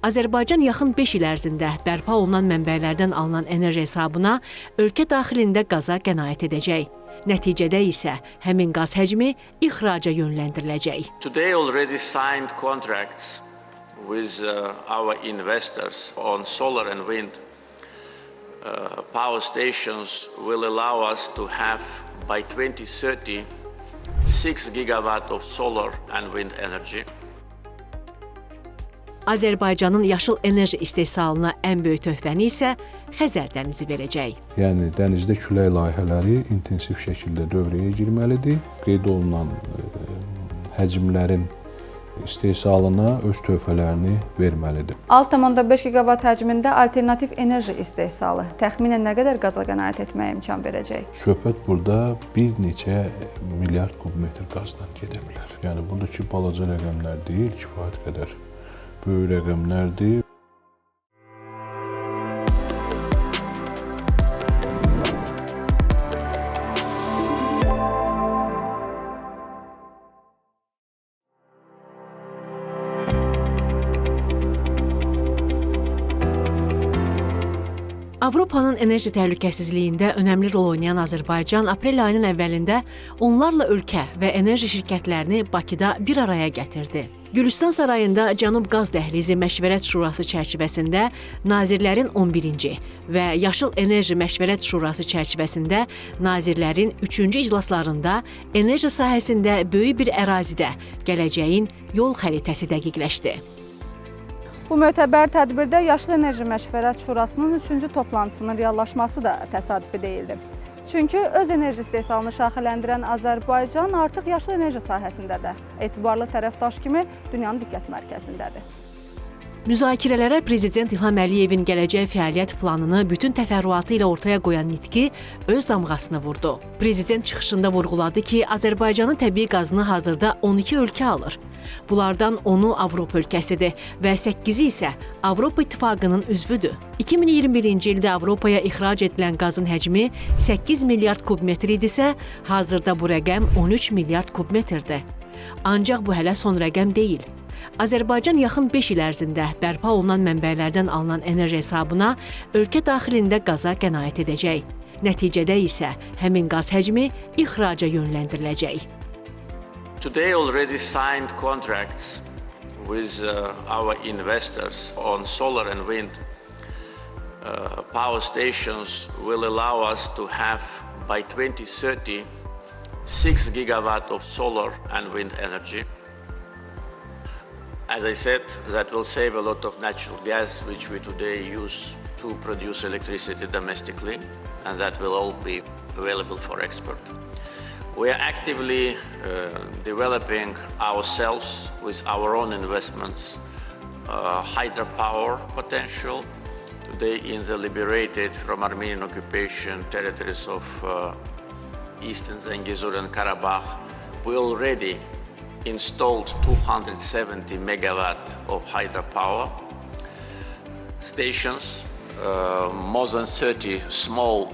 Azərbaycan yaxın 5 il ərzində bərpa olunan mənbələrdən alınan enerji hesabına ölkə daxilində qaza qənaət edəcək. Nəticədə isə həmin qaz həcmi ixraca yönləndiriləcək. Today already signed contracts with our investors on solar and wind power stations will allow us to have by 2030 6 gigawatt of solar and wind energy. Azərbaycanın yaşıl enerji istehsalına ən böyük töhfəni isə Xəzər dənizi verəcək. Yəni dənizdə külək layihələri intensiv şəkildə dövrəyə girməlidir. Qeyd olunan həcmlərin istehsalına öz töhfələrini verməlidir. 6,5 gigavat həcmində alternativ enerji istehsalı təxminən nə qədər qaza qənaət etməyə imkan verəcək? Söhbət burada bir neçə milyard kubmetr qazdan gedə bilər. Yəni buradakı balaca rəqəmlər deyil, kifayət qədər böyük rəqəmlərdir. Avropanın enerji təhlükəsizliyində önəmli rol oynayan Azərbaycan aprel ayının əvvəlində onlarla ölkə və enerji şirkətlərini Bakıda bir araya gətirdi. Gülüstan sarayında Cənub Qaz Dəhlizi Məşvərət Şurası çərçivəsində Nazirlərin 11-ci və Yaşıl Enerji Məşvərət Şurası çərçivəsində Nazirlərin 3-cü iclaslarında enerji sahəsində böyük bir ərazidə gələcəyin yol xəritəsi dəqiqləşdi. Bu mötəbər tədbirdə Yaşıl Enerji Məşvərət Şurasının 3-cü toplantısının reallaşması da təsadüfi deyildi. Çünki öz enerji istehsalını şaxələndirən Azərbaycan artıq yaşıl enerji sahəsində də etibarlı tərəfdaş kimi dünyanın diqqət mərkəzindədir. Müzakirələrə Prezident İlham Əliyevin gələcək fəaliyyət planını bütün təfərrüatı ilə ortaya qoyan nitqi öz damğasını vurdu. Prezident çıxışında vurğuladı ki, Azərbaycanın təbii qazını hazırda 12 ölkə alır. Bunlardan 10-u Avropa ölkəsidir və 8-i isə Avropa İttifaqının üzvüdür. 2021-ci ildə Avropaya ixrac edilən qazın həcmi 8 milyard kubmetr idisə, hazırda bu rəqəm 13 milyard kubmetrdir. Ancaq bu hələ son rəqəm deyil. Azərbaycan yaxın 5 il ərzində bərpa olunan mənbələrdən alınan enerji hesabına ölkə daxilində qaza qənaət edəcək. Nəticədə isə həmin qaz həcmi ixraca yönləndiriləcək. Today already signed contracts with our investors on solar and wind power stations will allow us to have by 2030 6 gigawatt of solar and wind energy. As I said, that will save a lot of natural gas, which we today use to produce electricity domestically, and that will all be available for export. We are actively developing ourselves with our own investments, hydropower potential. Today in the liberated from Armenian occupation territories of Eastern Zengezur and Karabakh, we already installed 270 megawatt of hydropower stations. More than 30 small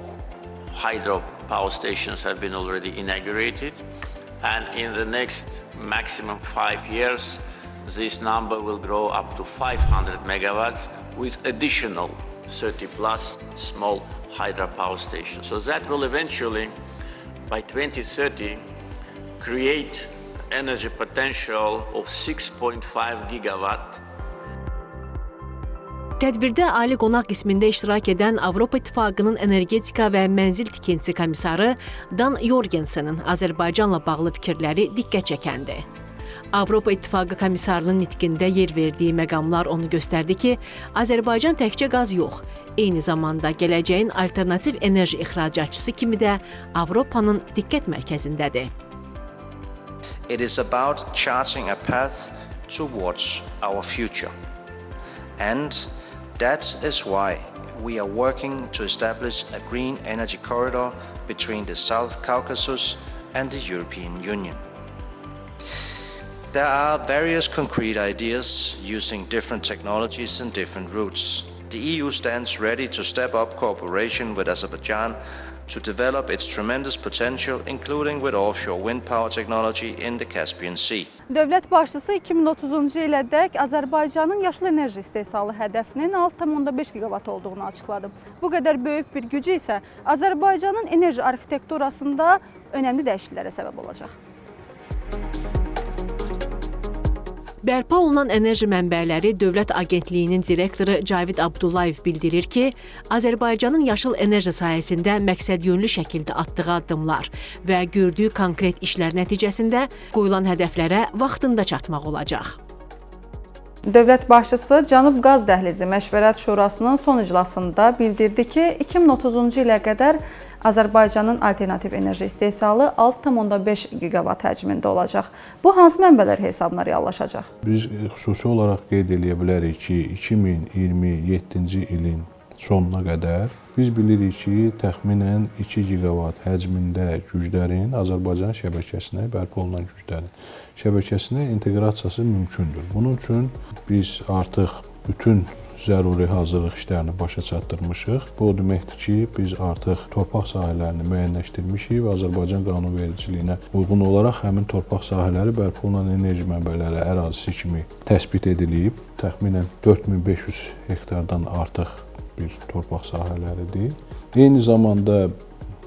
hydropower stations have been already inaugurated, and in the next maximum 5 years this number will grow up to 500 megawatts with additional 30 plus small hydropower stations. So that will eventually by 2030 create energy potential of 6.5 gigawatt. Tədbirdə ali qonaq qismində iştirak edən Avropa İttifaqının Energetika və Mənzil Tikintisi komissarı Dan Jorgensen'in Azərbaycanla bağlı fikirləri diqqət çəkəndi. Avropa İttifaqı komissarının nitqində yer verdiyi məqamlar onu göstərdi ki, Azərbaycan təkcə qaz yox, eyni zamanda gələcəyin alternativ enerji ixracatçısı kimi də Avropanın diqqət mərkəzindədir. It is about charting a path towards our future. And that is why we are working to establish a green energy corridor between the South Caucasus and the European Union. There are various concrete ideas using different technologies and different routes. The EU stands ready to step up cooperation with Azerbaijan to develop its tremendous potential, including with offshore wind power technology in the Caspian Sea. Dövlət başçısı 2030-cu ilədək Azərbaycanın yaşıl enerji istehsalı hədəfinin 6,5 giqavat olduğunu açıqladı. Bu qədər böyük bir gücü isə Azərbaycanın enerji arxitekturasında önəmli dəyişikliklərə səbəb olacaq. Bərpa olunan enerji mənbələri Dövlət Agentliyinin direktoru Cavid Abdullayev bildirir ki, Azərbaycanın yaşıl enerji sahəsində məqsədyönlü şəkildə atdığı addımlar və gördüyü konkret işlər nəticəsində qoyulan hədəflərə vaxtında çatmaq olacaq. Dövlət başçısı Cənub Qaz Dəhlizi Məşvərət Şurasının son iclasında bildirdi ki, 2030-cu ilə qədər Azərbaycanın alternativ enerji istehsalı 6,5 giqavat həcmində olacaq. Bu hansı mənbələr hesabına reallaşacaq? Biz xüsusi olaraq qeyd edə bilərik ki, 2027-ci ilin sonuna qədər biz bilirik ki, təxminən 2 giqavat həcmində güclərin Azərbaycan şəbəkəsinə, bərpa olunan güclərin şəbəkəsinə inteqrasiyası mümkündür. Bunun üçün biz artıq bütün zəruri hazırlıq işlərini başa çatdırmışıq. Bu o deməkdir ki, biz artıq torpaq sahələrini müəyyənləşdirmişik və Azərbaycan qanunvericiliyinə uyğun olaraq həmin torpaq sahələri bərpa olunan enerji mənbələri ərazisi kimi təsbit edilib. Təxminən 4500 hektardan artıq bir torpaq sahələridir. Eyni zamanda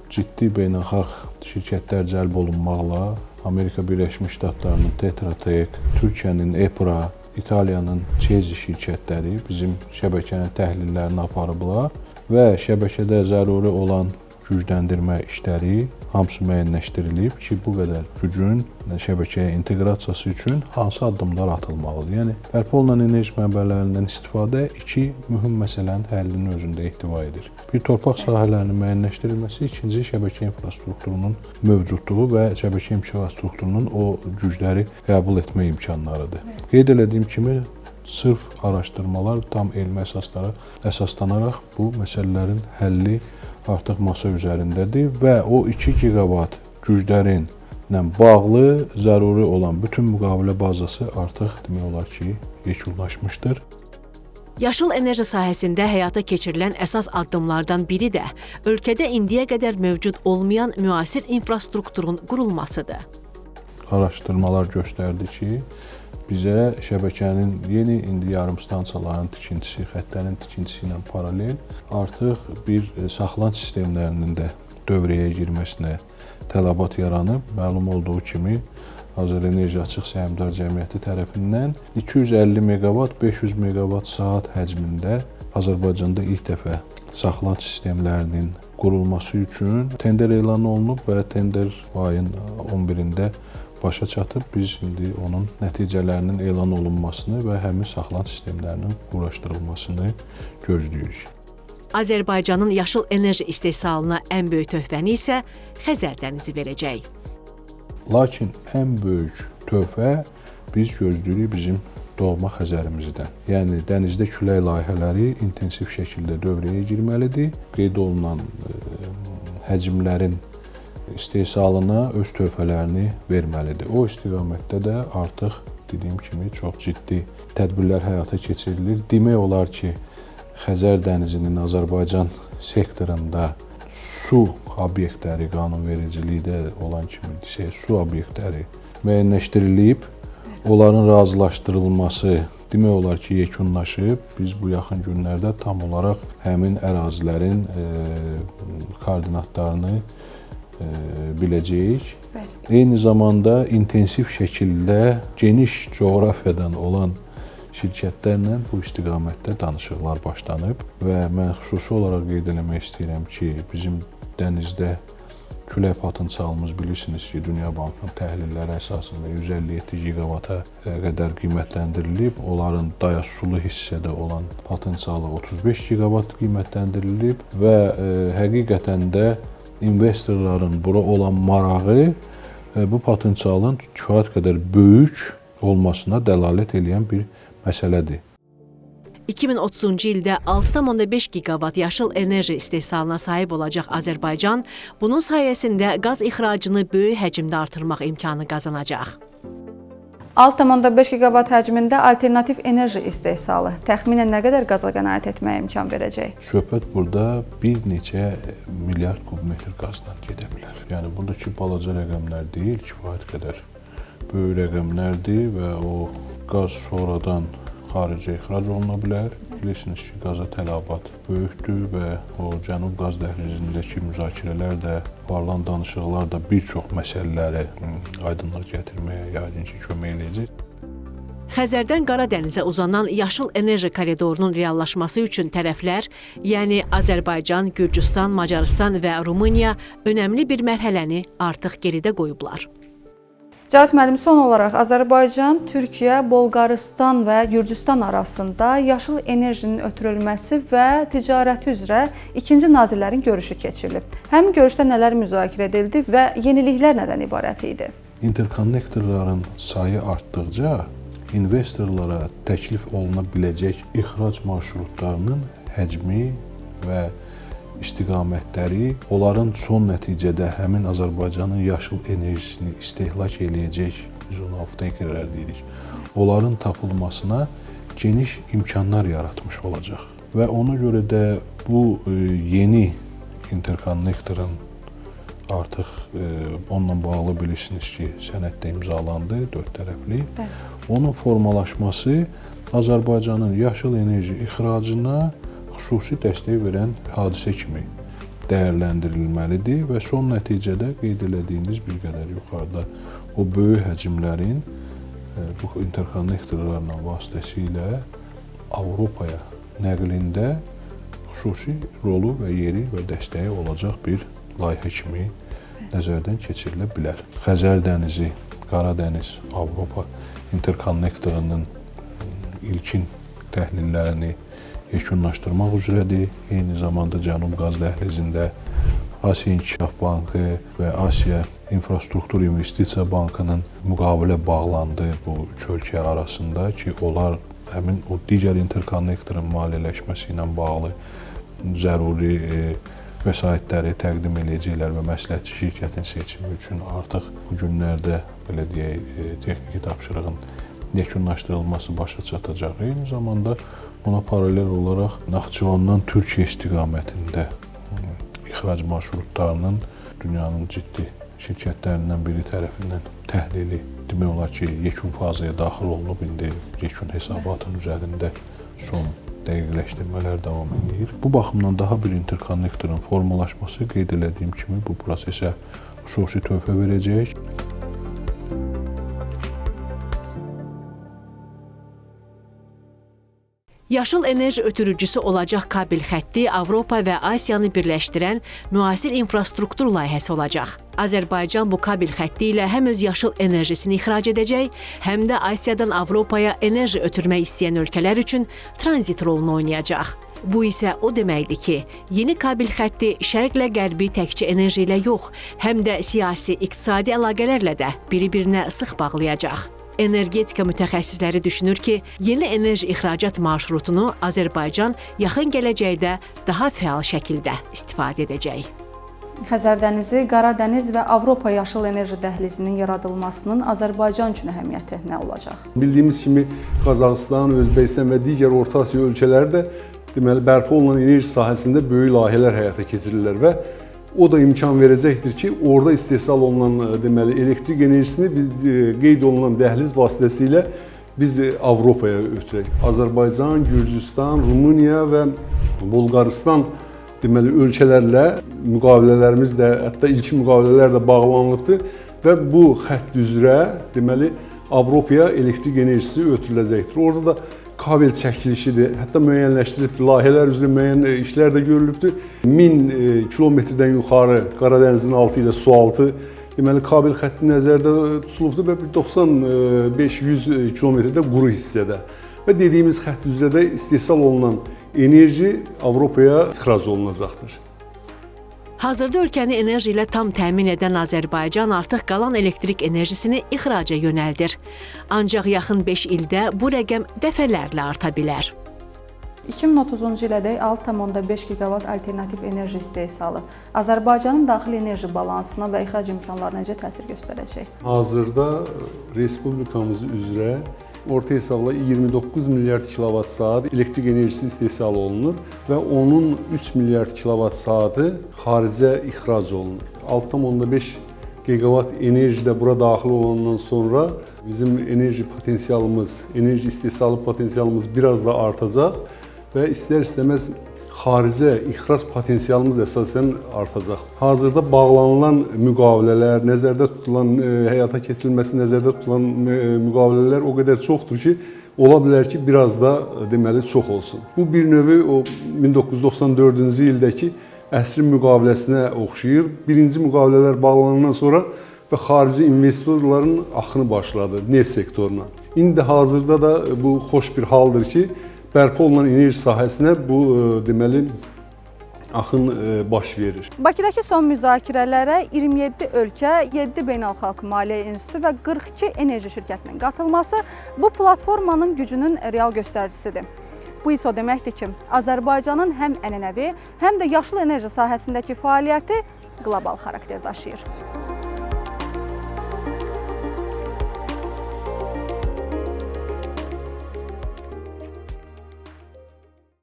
ciddi beynəlxalq şirkətlər cəlb olunmaqla Amerika Birləşmiş Ştatlarının Tetra Tech, Türkiyənin EPRA, İtaliyanın Cezi şirkətləri bizim şəbəkənin təhlillərini aparıblar və şəbəkədə zəruri olan gücləndirmə işləri hamısı müəyyənləşdirilib ki, bu qədər gücün şəbəkəyə inteqrasiyası üçün hansı addımlar atılmalıdır. Yəni, bərpa olunan enerji mənbələrindən istifadə iki mühüm məsələnin həllinin özündə ehtiva edir. Bir, torpaq sahələrinin müəyyənləşdirilməsi, ikinci, şəbəkə infrastrukturunun mövcudluğu və şəbəkə infrastrukturunun o gücləri qəbul etmə imkanlarıdır. Qeyd elədiyim kimi, sırf araşdırmalar tam elmi əsaslara əsaslanaraq bu məsələlərin həlli artıq masa üzərindədir və o 2 giqavat güclərinlə bağlı zəruri olan bütün müqavilə bazası artıq demək olar ki, yekunlaşmışdır. Yaşıl enerji sahəsində həyata keçirilən əsas addımlardan biri də ölkədə indiyə qədər mövcud olmayan müasir infrastrukturun qurulmasıdır. Araşdırmalar göstərdi ki, bizə şəbəkənin yeni indi yarımstansiyaların tikintisi, xəttlərin tikintisi ilə paralel artıq bir saxlanç sistemlərinin də dövrəyə girməsinə tələbat yaranıb. Məlum olduğu kimi, Azərenerji Açıq Səhmdar Cəmiyyəti tərəfindən 250 meqavat, 500 meqavat saat həcmində Azərbaycanda ilk dəfə saxlanç sistemlərinin qurulması üçün tender elan olunub və tender ayın 11-də başa çatıb. Biz indi onun nəticələrinin elan olunmasını və həmin saxlanç sistemlərinin quraşdırılmasını gözləyirik. Azərbaycanın yaşıl enerji istehsalına ən böyük töhfəni isə Xəzər dənizi verəcək. Lakin ən böyük töhfə biz gözləyirik bizim doğma Xəzərimizdən. Yəni, dənizdə külək layihələri intensiv şəkildə dövrəyə girməlidir. Qeyd olunan həcmlərin istehsalına öz töhfələrini verməlidir. O istiqamətdə də artıq dediyim kimi çox ciddi tədbirlər həyata keçirilir. Demək olar ki, Xəzər dənizinin Azərbaycan sektorunda su obyektləri qanunvericilikdə olan kimi desək, su obyektləri müəyyənləşdirilib, onların razılaşdırılması demək olar ki, yekunlaşıb. Biz bu yaxın günlərdə tam olaraq həmin ərazilərin koordinatlarını biləcəyik. Eyni zamanda intensiv şəkildə geniş coğrafiyadan olan şirkətlərlə bu istiqamətdə danışıqlar başlanıb və mən xüsusi olaraq qeyd etmək istəyirəm ki, bizim dənizdə külək potensialımız bilirsiniz ki, Dünya Bankının təhlilləri əsasında 157 giqavata qədər qiymətləndirilib. Onların dayaz-sulu hissədə olan potensialı 35 giqavat qiymətləndirilib və həqiqətən də investorların bura olan marağı bu potensialın kifayət qədər böyük olmasına dəlalət edən bir məsələdir. 2030-cu ildə 6,5 giqavat yaşıl enerji istehsalına sahib olacaq Azərbaycan, bunun sayəsində qaz ixracını böyük həcmdə artırmaq imkanı qazanacaq. 6,5 giqavat həcmində alternativ enerji istehsalı təxminən nə qədər qaza qənaət etməyə imkan verəcək? Söhbət burada bir neçə milyard kubmetr qazdan gedə bilər. Yəni buradakı balaca rəqəmlər deyil, kifayət qədər böyük rəqəmlərdir və o qaz sonradan xaricə ixrac oluna bilər. Bilirsiniz ki, qaza tələbat böyükdür və o Cənub qaz dəhlizindəki müzakirələr də, aparılan danışıqlar da bir çox məsələləri aydınlıq gətirməyə yəqin ki, kömək eləyəcək. Xəzərdən Qara dənizə uzanan yaşıl enerji koridorunun reallaşması üçün tərəflər, yəni Azərbaycan, Gürcüstan, Macarıstan və Rumıniya önəmli bir mərhələni artıq geridə qoyublar. Cavit müəllim, son olaraq Azərbaycan, Türkiyə, Bolqarıstan və Gürcüstan arasında yaşıl enerjinin ötürülməsi və ticarəti üzrə ikinci nazirlərin görüşü keçirilib. Həmin görüşdə nələr müzakirə edildi və yeniliklər nədən ibarət idi? İnterkonnektorların sayı artdıqca investorlara təklif oluna biləcək ixrac marşrutlarının həcmi və istiqamətləri, onların son nəticədə həmin Azərbaycanın yaşıl enerjisini istehlak eləyəcək, biz ona off-takerlər deyirik, onların tapılmasına geniş imkanlar yaratmış olacaq. Və ona görə də bu yeni interkonnektorun artıq onunla bağlı bilirsiniz ki, sənəddə imzalandı, 4 tərəfli. Onun formalaşması Azərbaycanın yaşıl enerji ixracına xüsusi dəstək verən hadisə kimi dəyərləndirilməlidir və son nəticədə qeyd elədiyiniz bir qədər yuxarıda o böyük həcmlərin bu interkonnektorlarla vasitəsilə Avropaya nəqlində xüsusi rolu və yeri və dəstəyi olacaq bir layihə kimi nəzərdən keçirilə bilər. Xəzər dənizi, Qara dəniz, Avropa interkonnektorunun ilkin təhlillərini yekunlaşdırmaq üzrədir. Eyni zamanda Cənub qaz dəhlizində Asiya İnkişaf Bankı və Asiya İnfrastruktur İnvestisiya Bankının müqavilə bağlandı bu üç ölkə arasında ki, onlar həmin o digər interkonnektorun maliyyələşməsi ilə bağlı zəruri vəsaitləri təqdim edəcəklər və məsləhətçi şirkətin seçimi üçün artıq bu günlərdə belə deyək, texniki tapşırığın yekunlaşdırılması başa çatacaq. Eyni zamanda buna paralel olaraq Naxçıvandan Türkiyə istiqamətində ixrac marşrutlarının dünyanın ciddi şirkətlərindən biri tərəfindən təhlili demək olar ki, yekun fazaya daxil olunub, indi yekun hesabatın üzərində son dəqiqləşdirmələr davam edir. Bu baxımdan daha bir interkonnektorun formalaşması qeyd elədiyim kimi bu prosesə xüsusi töhfə verəcək. Yaşıl enerji ötürücüsü olacaq kabel xətti Avropa və Asiyanı birləşdirən müasir infrastruktur layihəsi olacaq. Azərbaycan bu kabel xətti ilə həm öz yaşıl enerjisini ixrac edəcək, həm də Asiyadan Avropaya enerji ötürmək istəyən ölkələr üçün tranzit rolunu oynayacaq. Bu isə o deməkdir ki, yeni kabel xətti şərqlə qərbi təkcə enerji ilə yox, həm də siyasi, iqtisadi əlaqələrlə də biri-birinə sıx bağlayacaq. Energetika mütəxəssisləri düşünür ki, yeni enerji ixracat marşrutunu Azərbaycan yaxın gələcəkdə daha fəal şəkildə istifadə edəcək. Xəzər dənizi, Qara dəniz və Avropa yaşıl enerji dəhlizinin yaradılmasının Azərbaycan üçün əhəmiyyəti nə olacaq? Bildiyimiz kimi Qazaxıstan, Özbəkistan və digər Orta Asiya ölkələri də deməli bərpa olunan enerji sahəsində böyük layihələr həyata keçirirlər və o da imkan verəcəkdir ki, orada istehsal olunan deməli elektrik enerjisini biz qeyd olunan dəhliz vasitəsilə biz Avropaya ötürək. Azərbaycan, Gürcüstan, Rumıniya və Bolqarıstan deməli ölkələrlə müqavilələrimiz də, hətta ilkin müqavilələr də bağlanılıbdır və bu xətt üzrə deməli Avropaya elektrik enerjisi ötürüləcəkdir. Orada da kabel çəkilişidir, hətta müəyyənləşdirilibdir, layihələr üzrə müəyyən işlər də görülübdür. 1000 kilometrdən yuxarı Qara dənizin altı ilə su altı deməli kabel xətti nəzərdə tutulubdur və 95-100 kilometrdə quru hissədə. Və dediyimiz xətt üzrə də istehsal olunan enerji Avropaya ixrac olunacaqdır. Hazırda ölkəni enerji ilə tam təmin edən Azərbaycan artıq qalan elektrik enerjisini ixraca yönəldir. Ancaq yaxın 5 ildə bu rəqəm dəfələrlə arta bilər. 2030-cu ilədək 6,5 giqavat alternativ enerji istehsalı Azərbaycanın daxili enerji balansına və ixrac imkanlarına necə təsir göstərəcək? Hazırda respublikamız üzrə orta hesabla 29 milyard kilovat saat elektrik enerjisi istehsal olunur və onun 3 milyard kilovat saatı xaricə ixrac olunur. 6,5 gigavat enerji də bura daxil olandan sonra bizim enerji potensialımız, enerji istehsalı potensialımız biraz da artacaq və istər-istəməz xaricə ixrac potensialımız əsasən artacaq. Hazırda bağlanılan müqavilələr, nəzərdə tutulan, həyata keçirilməsi nəzərdə tutulan müqavilələr o qədər çoxdur ki, ola bilər ki, biraz da deməli çox olsun. Bu bir növ o 1994-cü ildəki əsrin müqaviləsinə oxşayır. Birinci müqavilələr bağlanandan sonra və xarici investorların axını başladı neft sektoruna. İndi hazırda da bu xoş bir haldır ki, bərpa olunan enerji sahəsinə bu deməli axın baş verir. Bakıdakı son müzakirələrə 27 ölkə, 7 beynəlxalq maliyyə institutu və 42 enerji şirkətinin qatılması bu platformanın gücünün real göstəricisidir. Bu isə o deməkdir ki, Azərbaycanın həm ənənəvi, həm də yaşıl enerji sahəsindəki fəaliyyəti qlobal xarakter daşıyır.